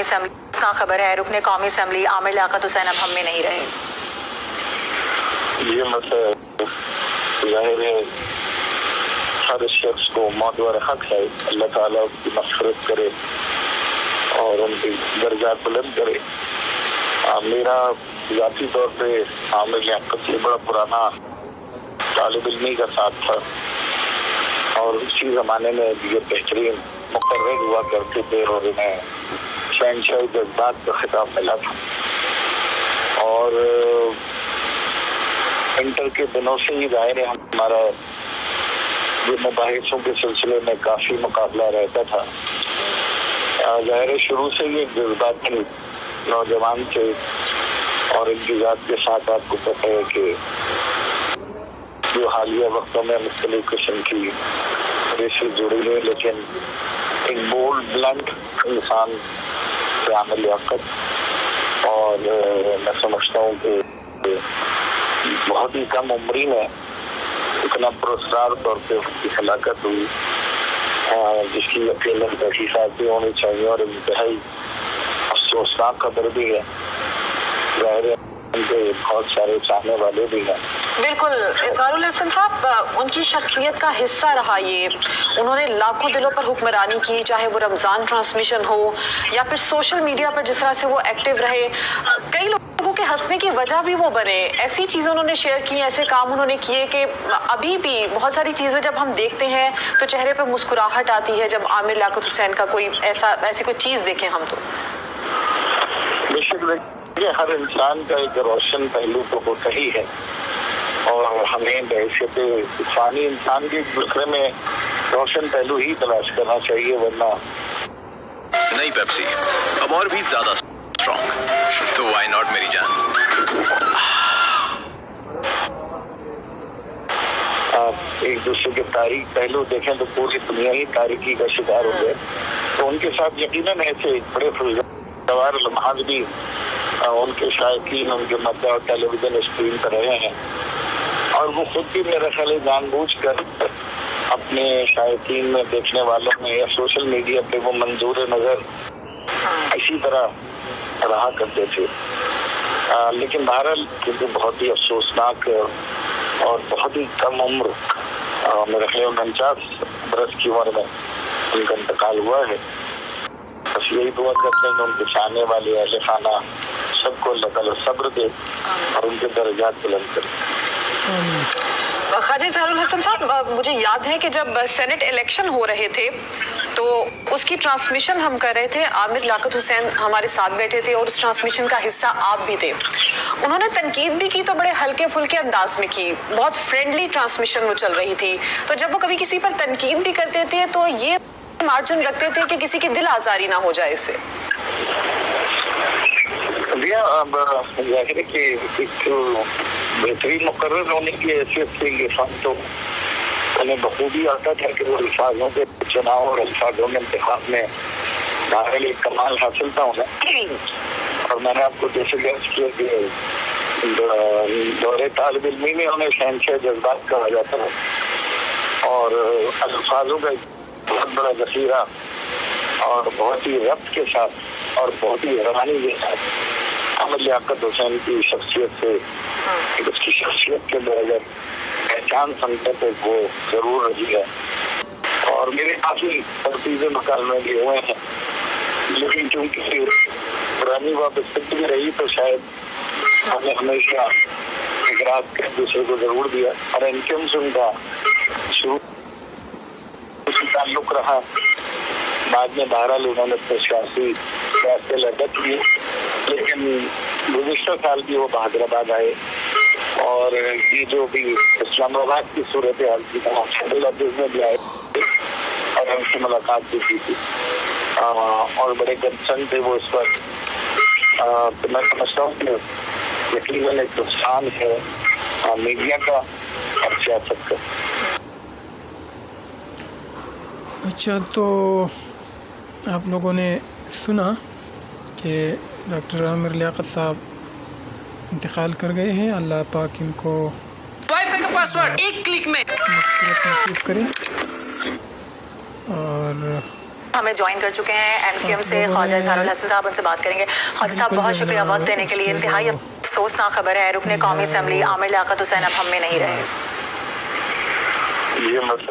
कौमी असम्बली का खबर है, रुकने कौमी असम्बली आमिर लियाकत हुसैन अब हम में नहीं रहे। ये मतलब जाहिर है हर शख्स को मौत व हक है, अल्लाह ताला उसकी मग़फ़िरत करे और उनके दर्जात बुलंद करे। मेरा ज़ाती तौर पे आमिर लियाकत से बड़ा पुराना तालिब इल्मी का साथ था और उसी ज़माने में ये बेहतरीन मुक़र्रर हुआ करते थे और इन्हें शहंशाही जज्बात का खिताब मिला था। और इंटर के दिनों से ही ज़ाहिर है हमारा ये मुबाहिसों के सिलसिले में काफ़ी मुकाबला रहता था। ज़ाहिर है शुरू से ये जज्बाती नौजवान थे और इनकी ज़ात के साथ आपको पता है कि जो हालिया वक्तों में मुख्तलिफ किस्म की रेसें जुड़ी है, लेकिन एक बोल्ड ब्लंट इंसान से आमिर लियाकत और मैं समझता हूँ कि बहुत ही कम उम्री में इतना पुरस्कार तौर पे उसकी हलाकत हुई जिसकी यकीनन तहकीकात भी होनी चाहिए और इंतहाई अफसोसनाक खबर भी है। ज़ाहिर है उनके बहुत सारे चाहने वाले भी हैं। बिल्कुल इज़हारुल हसन साहब, उनकी शख्सियत का हिस्सा रहा ये, उन्होंने लाखों दिलों पर हुक्मरानी की, चाहे वो रमज़ान ट्रांसमिशन हो या फिर सोशल मीडिया पर जिस तरह से वो एक्टिव रहे। कई लोगों के हंसने की वजह भी वो बने, ऐसी चीज़ें उन्होंने शेयर की, ऐसे काम उन्होंने किए कि अभी भी बहुत सारी चीज़ें जब हम देखते हैं तो चेहरे पर मुस्कुराहट आती है जब आमिर लियाकत हुसैन का कोई ऐसी कोई चीज़ देखें हम तो। बेशक हर इंसान का एक रोशन पहलू तो होता ही है और हमें बहैसियत इंसानी इंसान के दूसरे में रोशन पहलू ही तलाश करना चाहिए, वरना नई पेप्सी अब और भी ज्यादा स्ट्रॉन्ग, तो व्हाई नॉट मेरी जान। आप एक दूसरे के तारीख पहलू देखें तो पूरी दुनिया ही तारीखी का शिकार हो गए। तो उनके साथ यकीनन ऐसे बड़े खुशगवार लम्हात भी उनके शायकीन उनके मद्दा और टेलीविजन स्क्रीन पर रहे हैं और वो खुद भी मेरा ख्याल जानबूझकर अपने शायकीन में, देखने वालों में या सोशल मीडिया पे वो मंजूर नज़र इसी तरह रहा करते थे। लेकिन बहरहाल क्योंकि बहुत ही अफसोसनाक और बहुत ही कम उम्र, मेरा ख्याल 49 बरस की उम्र में उनका इंतकाल हुआ है। बस यही दुआ करते हैं कि उनके चाहने वाले अहले खाना सबको अल्लाह ताला सब्र दे और उनके दर्जात बुलंद करे। ख्वाजा इज़हारुल हसन साहब, मुझे याद है कि जब सेनेट इलेक्शन हो रहे थे तो उसकी ट्रांसमिशन हम कर रहे थे, आमिर लियाकत हुसैन हमारे साथ बैठे थे और उस ट्रांसमिशन का हिस्सा आप भी थे। उन्होंने तनकीद भी की तो बड़े हल्के फुल्के अंदाज में की, बहुत फ्रेंडली ट्रांसमिशन वो चल रही थी। तो जब वो कभी किसी पर तनकीद भी करते थे तो ये मार्जिन रखते थे कि किसी की दिल आजारी ना हो जाए इससे। अब जाहिर है कि एक बेहतरीन मुकर्रर होने की हैसियत से ये फन तो उन्हें बखूबी आता था कि वो अल्फाजों के चुनाव और अल्फाजों के इंतखाब में बहरहाल एक कमाल हासिल था उन्हें। और मैंने आपको जैसे अर्ज किया कि दौरे तालिब इल्मी में उन्हें शहंशाह जज्बात कहा जाता है और अल्फाजों का बहुत बड़ा ज़ख़ीरा और बहुत ही रब्त के साथ और बहुत ही हैरानी के साथ आमिर लियाकत हुसैन की शख्सियत से उसकी शख्सियत के बगैर पहचान समझते थे वो जरूर रही है। और मेरे काफ़ी तरतीज़े मुकालमे भी हुए हैं, लेकिन क्योंकि पुरानी वाबस्तगी भी रही तो शायद हमें हमेशा इकरार एक दूसरे को जरूर दिया और इनके उनसे उनका शुरू ताल्लुक रहा। बाद में बहरहाल उन्होंने अपने सियासी रास्ते लदत किए, लेकिन गुज़िश्ता साल भी वो बहादुराबाद आए और ये जो भी इस्लामाबाद की सूरत हाल की में भी आए और उनसे मुलाकात भी की थी और बड़े कंसर्न थे वो इस पर। तो मैं समझता हूँ कि यकीनन एक नुकसान है मीडिया का और सियासत का। अच्छा, तो आप लोगों ने सुना कि डॉक्टर आमिर लियाकत साहब इंतकाल कर गए हैं। अल्लाह पाक इनको वाईफाई का पासवर्ड एक क्लिक में नसीब करें और ہمیں جوائن کر چکے ہیں MQM سے خواجہ اظہار الحسن صاحب، ان سے بات کریں گے۔ خواجہ صاحب بہت شکریہ وقت دینے کے لیے، انتہائی افسوسناک خبر ہے، رکن قومی اسمبلی عامر لیاقت حسین اب ہم میں نہیں رہے۔ یہ مسئلہ